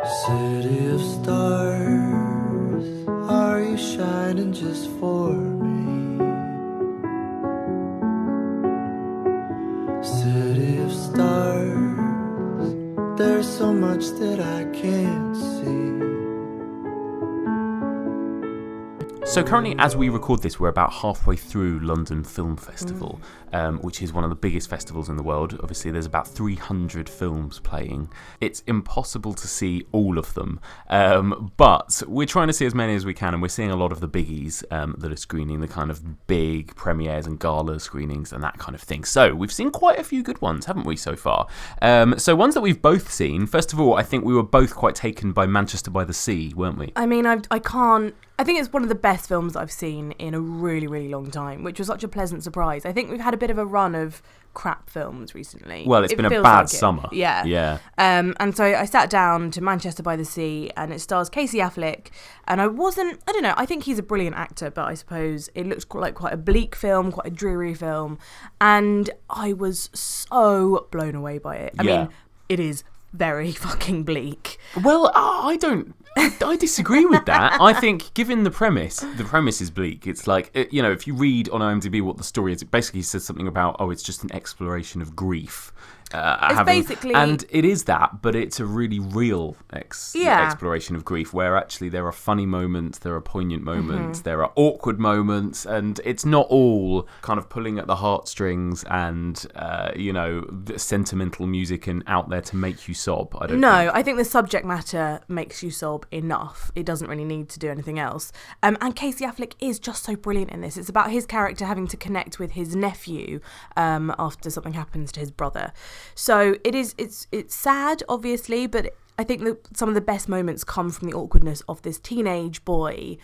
City of stars, are you shining just for me? City of stars, there's so much that I can't see. So currently, as we record this, we're about halfway through London Film Festival, which is one of the biggest festivals in the world. Obviously, there's about 300 films playing. It's impossible to see all of them, but we're trying to see as many as we can, and we're seeing a lot of the biggies that are screening, the kind of big premieres and gala screenings and that kind of thing. So we've seen quite a few good ones, haven't we, so far? So ones that we've both seen. First of all, I think we were both quite taken by Manchester by the Sea, weren't we? I mean, I think it's one of the best films I've seen in a really, really long time, which was such a pleasant surprise. I think we've had a bit of a run of crap films recently. Well, it's been a bad summer. Yeah. And so I sat down to Manchester by the Sea, and it stars Casey Affleck. And I don't know, I think he's a brilliant actor, but I suppose it looks like quite a bleak film, quite a dreary film. And I was so blown away by it. I mean, it is very fucking bleak. Well, I disagree with that. I think, given the premise is bleak. It's like, if you read on IMDb what the story is, it basically says something about, it's just an exploration of grief. And it is that, but it's a really real exploration of grief, where actually there are funny moments, there are poignant moments, there are awkward moments, and it's not all kind of pulling at the heartstrings and sentimental music and out there to make you sob. I think the subject matter makes you sob enough. It doesn't really need to do anything else. And Casey Affleck is just so brilliant in this. It's about his character having to connect with his nephew after something happens to his brother. So it's sad, obviously, but I think that some of the best moments come from the awkwardness of this teenage boy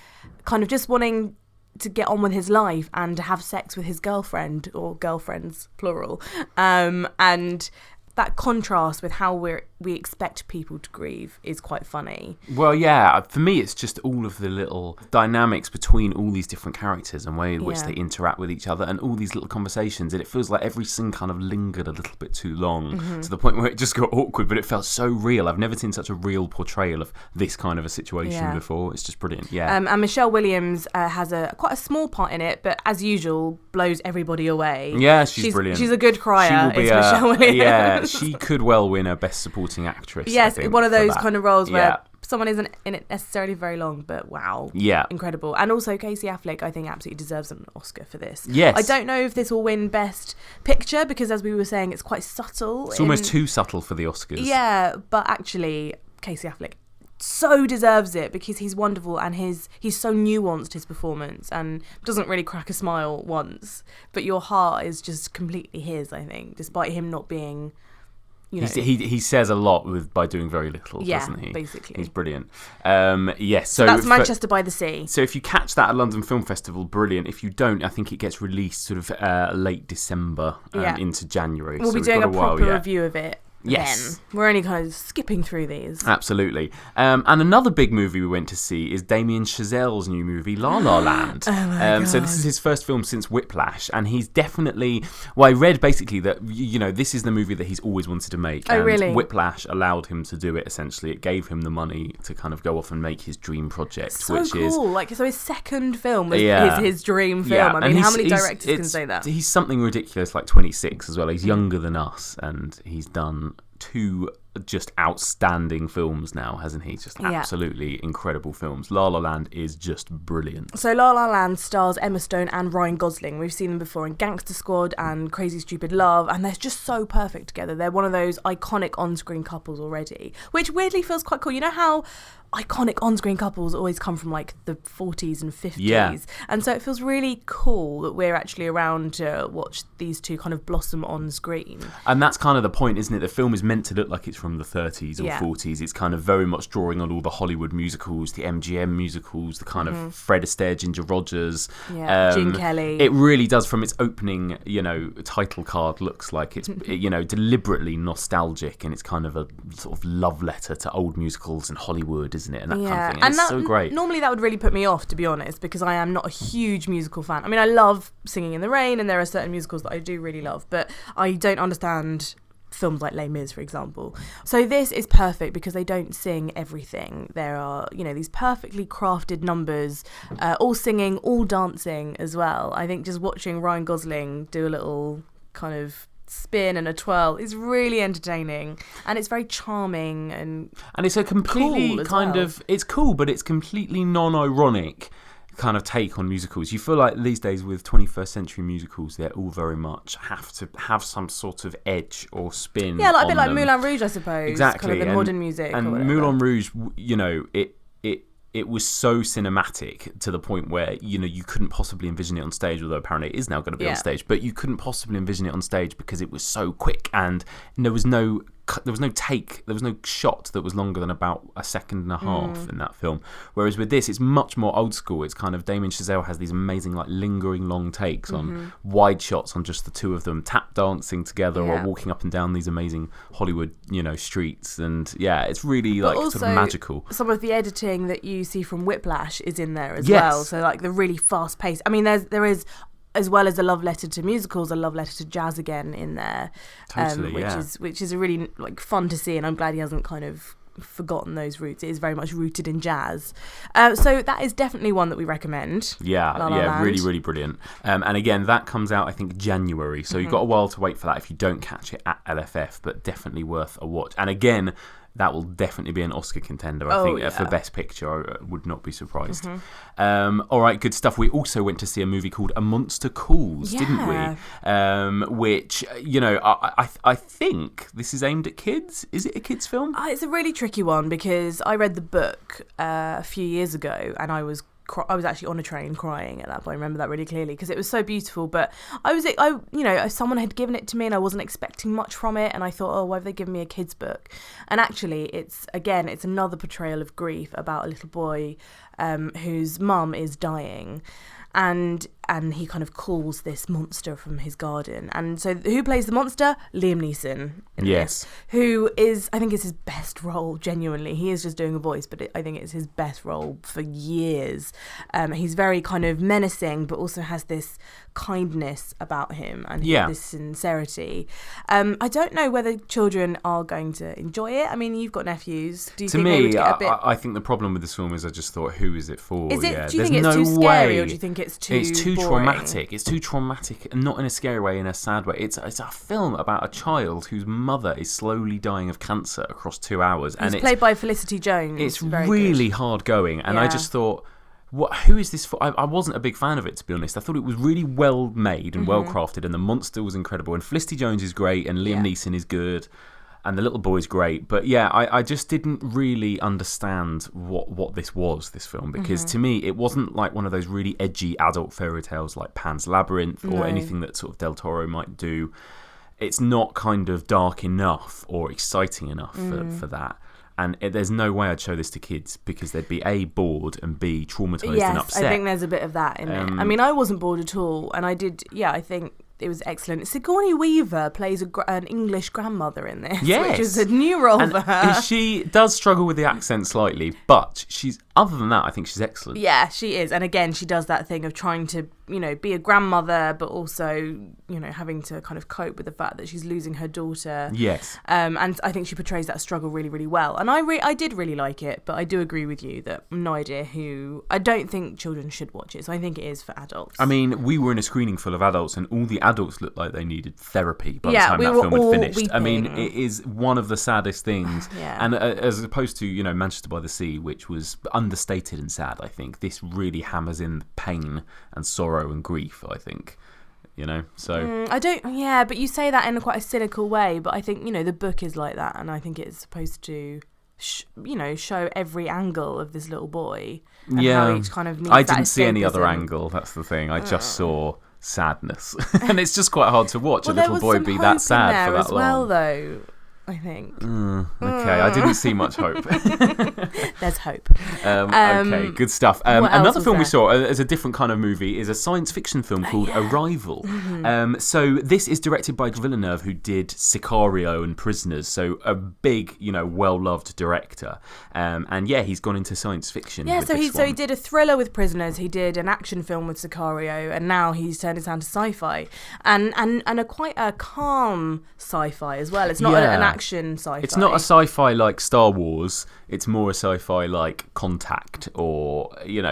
kind of just wanting to get on with his life and to have sex with his girlfriend, or girlfriends, plural. And that contrast with how we expect people to grieve is quite funny. Well, yeah, for me it's just all of the little dynamics between all these different characters and way in which they interact with each other and all these little conversations, and it feels like every scene kind of lingered a little bit too long to the point where it just got awkward, but it felt so real. I've never seen such a real portrayal of this kind of a situation before. It's just brilliant. And Michelle Williams has quite a small part in it, but as usual blows everybody away. Yeah, she's brilliant. She's a good crier. Michelle Williams. Yeah, she could well win a Best Supporting Actress. Yes, one of those kind of roles where someone isn't in it necessarily very long, but wow. Yeah. Incredible. And also Casey Affleck, I think, absolutely deserves an Oscar for this. Yes. I don't know if this will win Best Picture, because as we were saying, it's quite subtle. It's almost too subtle for the Oscars. Yeah, but actually, Casey Affleck so deserves it, because he's wonderful and he's so nuanced, his performance, and doesn't really crack a smile once, but your heart is just completely his, I think, despite him not being... He says a lot by doing very little, doesn't he? Basically. He's brilliant. So that's Manchester by the Sea. So if you catch that at London Film Festival, brilliant. If you don't, I think it gets released sort of late December into January. We'll be doing a proper review of it. Yes. Then. We're only kind of skipping through these. Absolutely. And another big movie we went to see is Damien Chazelle's new movie, La La Land. Oh my God. So this is his first film since Whiplash, and he's definitely... Well, I read basically that, this is the movie that he's always wanted to make. Oh, and really? Whiplash allowed him to do it, essentially. It gave him the money to kind of go off and make his dream project, so which cool. is... So his second film was his dream film. Yeah. I mean, how many directors can say that? He's something ridiculous, like 26 as well. He's younger than us, and he's done 2 just outstanding films now, hasn't he? Just absolutely incredible films. La La Land is just brilliant. So La La Land stars Emma Stone and Ryan Gosling. We've seen them before in Gangster Squad and Crazy Stupid Love, and they're just so perfect together. They're one of those iconic on-screen couples already, which weirdly feels quite cool. You know how iconic on-screen couples always come from like the 40s and 50s, and so it feels really cool that we're actually around to watch these two kind of blossom on screen. And that's kind of the point, isn't it? The film is meant to look like it's from the 30s or 40s. It's kind of very much drawing on all the Hollywood musicals, the MGM musicals, the kind of Fred Astaire, Ginger Rogers, Gene Kelly. It really does, from its opening title card, looks like it's deliberately nostalgic, and it's kind of a sort of love letter to old musicals and Hollywood, isn't it? And that kind of thing. And it's so great. Normally that would really put me off, to be honest, because I am not a huge musical fan. I mean, I love Singing in the Rain, and there are certain musicals that I do really love, but I don't understand films like Les Mis, for example. So this is perfect because they don't sing everything. There are, these perfectly crafted numbers, all singing, all dancing as well. I think just watching Ryan Gosling do a little kind of spin and a twirl is really entertaining, and it's very charming, and it's a completely cool kind of, it's cool, but it's completely non-ironic kind of take on musicals. You feel like these days with 21st century musicals, they're all very much have to have some sort of edge or spin. Yeah, like a bit like them. Moulin Rouge, I suppose. Exactly, kind of the modern music. And or whatever. Moulin Rouge, it was so cinematic to the point where you couldn't possibly envision it on stage, although apparently it is now going to be on stage, but you couldn't possibly envision it on stage because it was so quick, and there was no shot that was longer than about a second and a half in that film. Whereas with this, it's much more old school. It's kind of Damien Chazelle has these amazing like lingering long takes on wide shots on just the two of them tap dancing together or walking up and down these amazing Hollywood streets, and it's really like also, sort of magical. Some of the editing that you see from Whiplash is in there as well. So like the really fast pace. I mean, there is, as well as a love letter to musicals, a love letter to jazz again in there, totally, which is a really like fun to see, and I'm glad he hasn't kind of forgotten those roots. It is very much rooted in jazz, so that is definitely one that we recommend. La La Land. Really, really brilliant. And again, that comes out I think January, so you've got a while to wait for that if you don't catch it at LFF, but definitely worth a watch. And again, that will definitely be an Oscar contender, I think, for Best Picture. I would not be surprised. All right, good stuff. We also went to see a movie called A Monster Calls, didn't we? Which, I think this is aimed at kids. Is it a kids' film? It's a really tricky one because I read the book a few years ago, and I was actually on a train crying at that point. I remember that really clearly because it was so beautiful. But someone had given it to me and I wasn't expecting much from it, and I thought, oh, why have they given me a kid's book? And actually, it's another portrayal of grief about a little boy whose mum is dying. And he kind of calls this monster from his garden. And so who plays the monster? Liam Neeson. Yes. Who is, I think, is his best role, genuinely. He is just doing a voice, but I think it's his best role for years. He's very kind of menacing, but also has this kindness about him and this sincerity. I don't know whether children are going to enjoy it. I mean, you've got nephews. Do you think they would get a bit... I think the problem with this film is I just thought, who is it for? Do you think it's too scary, or do you think it's too traumatic? It's too traumatic, and not in a scary way, in a sad way. It's a film about a child whose mother is slowly dying of cancer across 2 hours. It's played by Felicity Jones. It's really hard going, and I just thought, who is this for? I wasn't a big fan of it, to be honest. I thought it was really well made and well crafted, and the monster was incredible, and Felicity Jones is great, and Liam Neeson is good, and the little boy's great. But I just didn't really understand what this film, because to me it wasn't like one of those really edgy adult fairy tales like Pan's Labyrinth or anything that sort of Del Toro might do. It's not kind of dark enough or exciting enough for that. And there's no way I'd show this to kids because they'd be A, bored, and B, traumatised and upset. I think there's a bit of that in it. I mean, I wasn't bored at all, and I think it was excellent. Sigourney Weaver plays an English grandmother in this, which is a new role for her. She does struggle with the accent slightly, but other than that, I think she's excellent. Yeah, she is. And again, she does that thing of trying to, be a grandmother, but also, having to kind of cope with the fact that she's losing her daughter. Yes. And I think she portrays that struggle really, really well. And I did really like it, but I do agree with you that no idea who... I don't think children should watch it, so I think it is for adults. I mean, we were in a screening full of adults, and all the adults looked like they needed therapy by the time that film had finished. Weeping. I mean, it is one of the saddest things. And as opposed to, Manchester by the Sea, which was understated and sad, I think, this really hammers in pain and sorrow and grief, I think. So... I don't... Yeah, but you say that in quite a cynical way, but I think, the book is like that, and I think it's supposed to... show every angle of this little boy and how each kind of needs I didn't see any other angle, that's the thing. I just saw sadness. And it's just quite hard to watch a little boy be that sad for that long. Well, though, I think. Okay, I didn't see much hope. There's hope. Okay, good stuff. what else Another was film we there? saw as a different kind of movie is a science fiction film called Arrival. So this is directed by Villeneuve, who did Sicario and Prisoners, so a big, well-loved director. And yeah, he's gone into science fiction. Yeah, with so this he one. did a thriller with Prisoners, he did an action film with Sicario, and now he's turned his hand to sci-fi, and quite a calm sci-fi as well. It's not an action sci-fi. It's not a sci-fi like Star Wars. It's more a sci-fi like Contact or,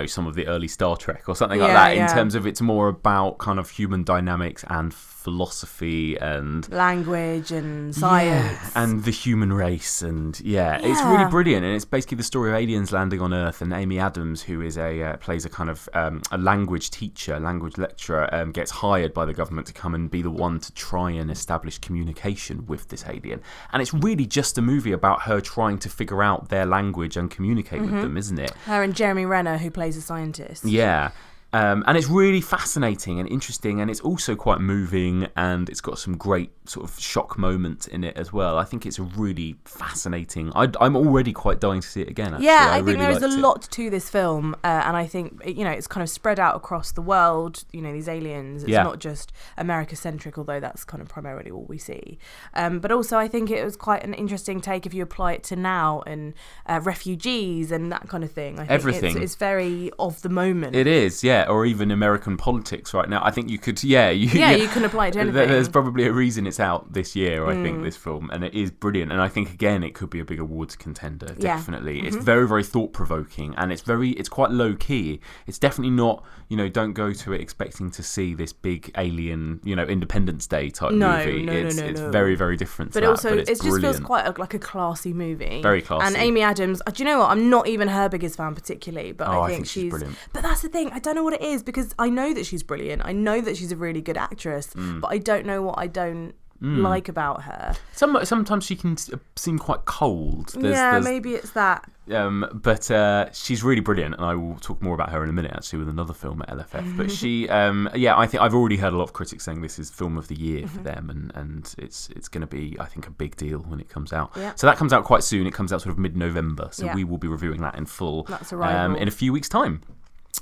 some of the early Star Trek or something like that, in terms of it's more about kind of human dynamics and philosophy and language and science and the human race, and it's really brilliant. And it's basically the story of aliens landing on Earth, and Amy Adams, who is plays a kind of a language teacher, language lecturer, gets hired by the government to come and be the one to try and establish communication with this alien. And it's really just a movie about her trying to figure out their language and communicate with them, isn't it? Her and Jeremy Renner, who plays a scientist. Yeah. And it's really fascinating and interesting, and it's also quite moving, and it's got some great sort of shock moments in it as well. I think it's a really fascinating. I'm already quite dying to see it again, actually. Yeah, I think really there is a liked it. lot to this film, and I think it's kind of spread out across the world. These aliens. It's not just America-centric, although that's kind of primarily all we see. But also, I think it was quite an interesting take if you apply it to now and refugees and that kind of thing. I think Everything. It's very of the moment. It is, yeah, or even American politics right now. I think you could, you can apply it to anything. There's probably a reason it's out this year, I think, this film, and it is brilliant. And I think, again, it could be a big awards contender, definitely. It's very, very thought-provoking, and it's quite low-key. It's definitely not, don't go to it expecting to see this big alien, Independence Day type movie. It's very, very different to but that, also, but it it's just brilliant. feels quite like a classy movie. Very classy. And Amy Adams, do you know what? I'm not even her biggest fan particularly, but I think she's brilliant. But that's the thing. I don't know what it is, because I know that she's brilliant. I know that she's a really good actress, but I don't know what I don't like about her. Sometimes she can seem quite cold. Maybe it's that. But she's really brilliant, and I will talk more about her in a minute, actually, with another film at LFF. But she, I think I've already heard a lot of critics saying this is film of the year for them, and it's going to be, I think, a big deal when it comes out. Yeah. So that comes out quite soon. It comes out sort of mid-November, so we will be reviewing that in full. That's Arrival. In a few weeks' time.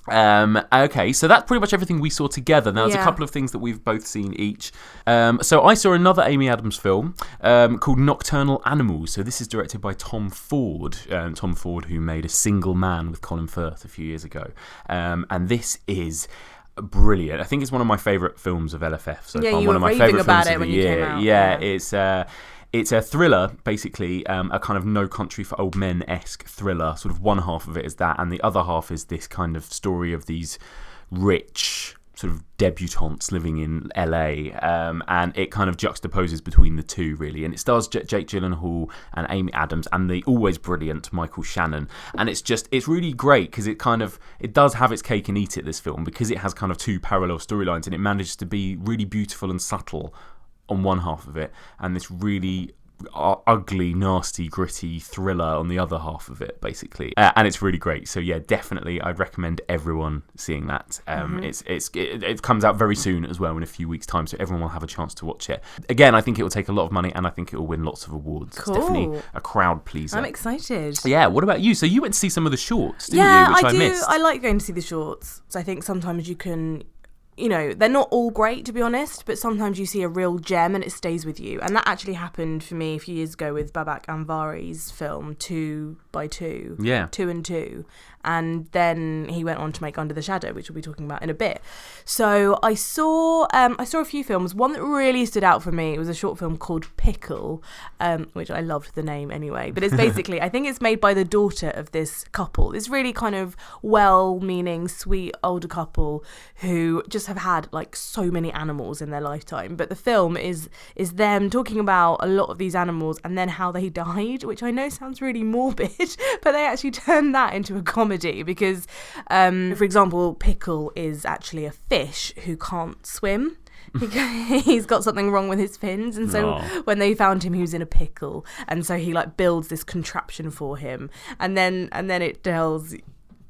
Okay, so that's pretty much everything we saw together. Now, there's a couple of things that we've both seen each. So I saw another Amy Adams film called Nocturnal Animals. So this is directed by Tom Ford. Tom Ford, who made A Single Man with Colin Firth a few years ago. And this is brilliant. I think it's one of my favourite films of LFF so far. You One were of my raving favourite about films it of when the you year. came out. It's a thriller, basically, a kind of No Country for Old Men-esque thriller. Sort of one half of it is that, and the other half is this kind of story of these rich sort of debutantes living in LA, and it kind of juxtaposes between the two, really. And it stars Jake Gyllenhaal and Amy Adams and the always brilliant Michael Shannon. And it's really great because it does have its cake and eat it, this film, because it has kind of two parallel storylines, and it manages to be really beautiful and subtle on one half of it, and this really ugly, nasty, gritty thriller on the other half of it, basically. And it's really great. So yeah, definitely, I'd recommend everyone seeing that. It comes out very soon as well, in a few weeks' time, so everyone will have a chance to watch it. Again, I think it will take a lot of money, and I think it will win lots of awards. Cool. It's definitely a crowd pleaser. I'm excited. Yeah, what about you? So you went to see some of the shorts, didn't you? Which I missed. I like going to see the shorts. So I think sometimes you can... they're not all great, to be honest, but sometimes you see a real gem and it stays with you. And that actually happened for me a few years ago with Babak Anwari's film 2 by 2. Yeah. 2 and 2. And then he went on to make Under the Shadow, which we'll be talking about in a bit. So I saw a few films. One that really stood out for me, it was a short film called Pickle, which I loved the name anyway. But it's basically, I think it's made by the daughter of this couple. This really kind of well-meaning, sweet older couple who just have had like so many animals in their lifetime. But the film is them talking about a lot of these animals and then how they died, which I know sounds really morbid, but they actually turned that into a comedy because, for example, Pickle is actually a fish who can't swim. He's got something wrong with his fins, and so when they found him, he was in a pickle, and so he like builds this contraption for him, and then it tells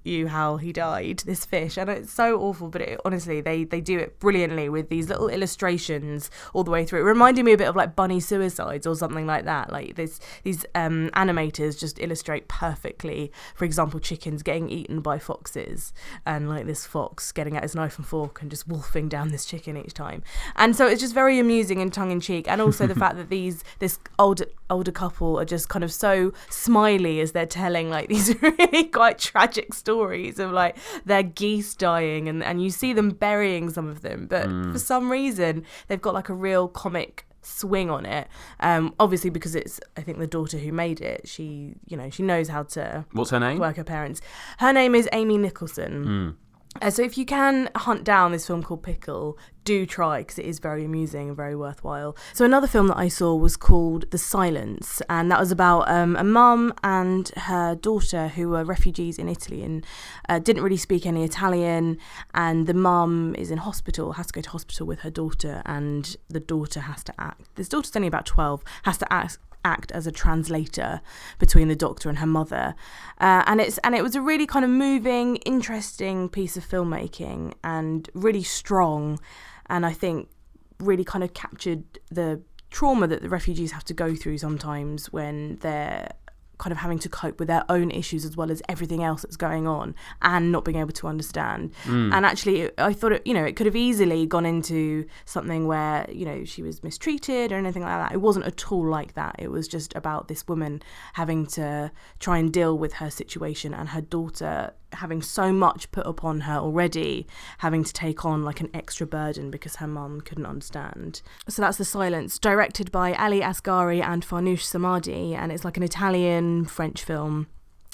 you how he died, this fish. And it's so awful, but honestly, they do it brilliantly with these little illustrations all the way through. It reminded me a bit of like bunny suicides or something like that. Like these animators just illustrate perfectly, for example, chickens getting eaten by foxes, and like this fox getting out his knife and fork and just wolfing down this chicken each time. And so it's just very amusing and tongue-in-cheek. And also the fact that this older couple are just kind of so smiley as they're telling like these really quite tragic stories of like their geese dying, and you see them burying some of them, but for some reason they've got like a real comic swing on it, obviously because it's, I think, the daughter who made it. She knows how to What's her name? Work her parents. Her name is Amy Nicholson. So if you can hunt down this film called Pickle, do try, because it is very amusing and very worthwhile. So another film that I saw was called The Silence, and that was about a mum and her daughter who were refugees in Italy and didn't really speak any Italian, and the mum is in hospital, has to go to hospital with her daughter, and the daughter has to act. This daughter's only about 12, has to act as a translator between the doctor and her mother, and it was a really kind of moving, interesting piece of filmmaking, and really strong, and I think really kind of captured the trauma that the refugees have to go through sometimes when they're kind of having to cope with their own issues as well as everything else that's going on and not being able to understand. And actually, I thought it could have easily gone into something where, she was mistreated or anything like that. It wasn't at all like that. It was just about this woman having to try and deal with her situation, and her daughter having so much put upon her already, having to take on like an extra burden because her mum couldn't understand. So that's The Silence, directed by Ali Asghari and Farnoosh Samadi, and it's like an Italian-French film.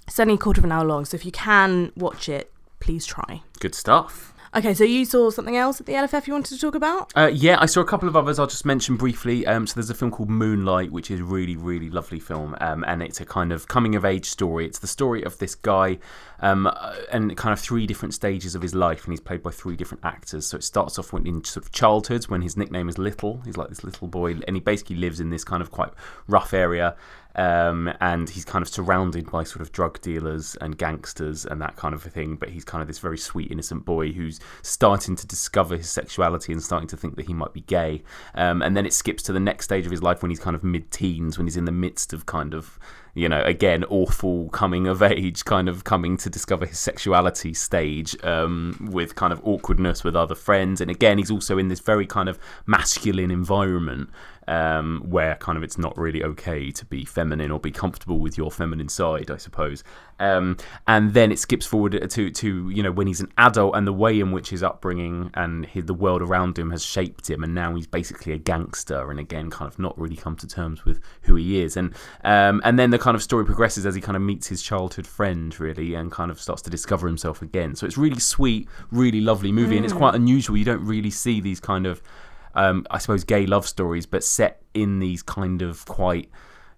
It's only a quarter of an hour long, so if you can watch it, please try. Good stuff. Okay, so you saw something else at the LFF you wanted to talk about? Yeah, I saw a couple of others I'll just mention briefly. So there's a film called Moonlight, which is a really, really lovely film, and it's a kind of coming-of-age story. It's the story of this guy and kind of 3 different stages of his life, and he's played by 3 different actors. So it starts off in sort of childhood, when his nickname is Little. He's like this little boy, and he basically lives in this kind of quite rough area. And he's kind of surrounded by sort of drug dealers and gangsters and that kind of a thing, but he's kind of this very sweet, innocent boy who's starting to discover his sexuality and starting to think that he might be gay. And then it skips to the next stage of his life when he's kind of mid-teens, when he's in the midst of kind of, again, awful coming of age, kind of coming to discover his sexuality stage, with kind of awkwardness with other friends. And again, he's also in this very kind of masculine environment, where kind of it's not really okay to be feminine or be comfortable with your feminine side, I suppose. And then it skips forward to when he's an adult, and the way in which his upbringing and the world around him has shaped him, and now he's basically a gangster, and again kind of not really come to terms with who he is. And then the kind of story progresses as he kind of meets his childhood friend, really, and kind of starts to discover himself again. So it's really sweet, really lovely movie, and it's quite unusual. You don't really see these kind of I suppose gay love stories, but set in these kind of quite,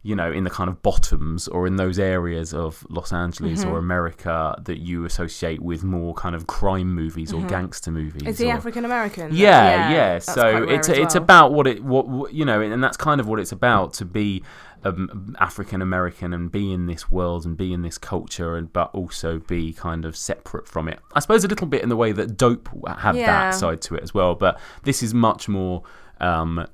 in the kind of bottoms or in those areas of Los Angeles or America that you associate with more kind of crime movies or gangster movies. Is he African American? Yeah. So it's about what and that's kind of what it's about, to be African American and be in this world and be in this culture, but also be kind of separate from it. I suppose a little bit in the way that Dope had that side to it as well, but this is much more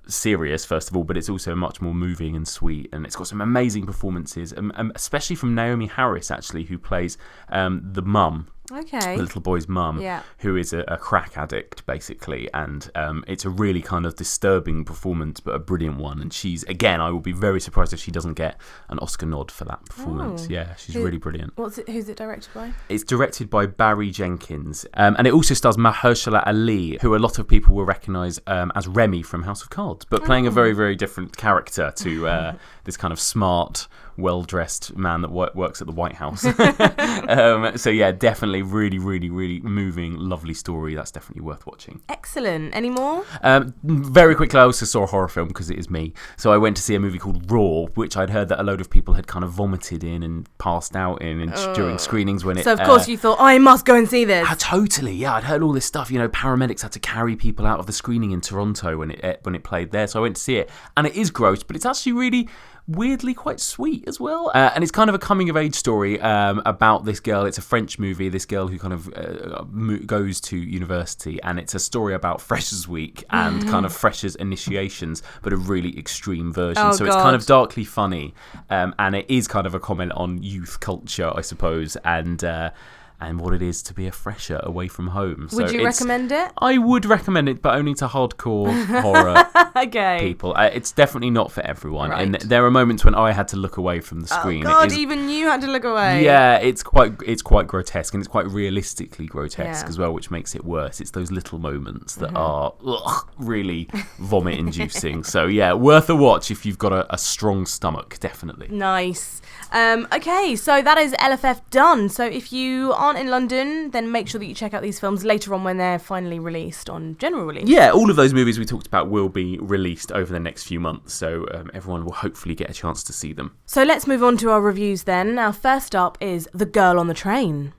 serious, first of all, but it's also much more moving and sweet, and it's got some amazing performances, especially from Naomi Harris, actually, who plays the mum. Okay. The little boy's mum, who is a crack addict, basically, and it's a really kind of disturbing performance, but a brilliant one. And she's, again, I will be very surprised if she doesn't get an Oscar nod for that performance. Yeah, she's really brilliant. Who's it directed by? It's directed by Barry Jenkins, and it also stars Mahershala Ali, who a lot of people will recognise as Remy from House of Cards, but playing a very, very different character to this kind of smart, well-dressed man that works at the White House. So yeah, definitely really, really, really moving, lovely story. That's definitely worth watching. Excellent. Any more? Very quickly, I also saw a horror film because it is me. So I went to see a movie called Raw, which I'd heard that a load of people had kind of vomited in and passed out in during screenings when it... So of course you thought, I must go and see this. Totally, yeah. I'd heard all this stuff. Paramedics had to carry people out of the screening in Toronto when it played there. So I went to see it. And it is gross, but it's actually really weirdly quite sweet as well. And it's kind of a coming-of-age story about this girl. It's a French movie, this girl who kind of goes to university, and it's a story about Freshers' Week and kind of Freshers' initiations, but a really extreme version. Oh, so it's kind of darkly funny, and it is kind of a comment on youth culture, I suppose, and what it is to be a fresher away from home. Would you recommend it? I would recommend it, but only to hardcore horror people. It's definitely not for everyone. Right. And there are moments when I had to look away from the screen. Oh God, even you had to look away. Yeah, it's quite grotesque, and it's quite realistically grotesque as well, which makes it worse. It's those little moments that are really vomit-inducing. So yeah, worth a watch if you've got a strong stomach, definitely. Nice. Okay, so that is LFF done. So if you aren't in London, then make sure that you check out these films later on when they're finally released on general release. Yeah, all of those movies we talked about will be released over the next few months, so everyone will hopefully get a chance to see them. So let's move on to our reviews then. Now, first up is The Girl on the Train.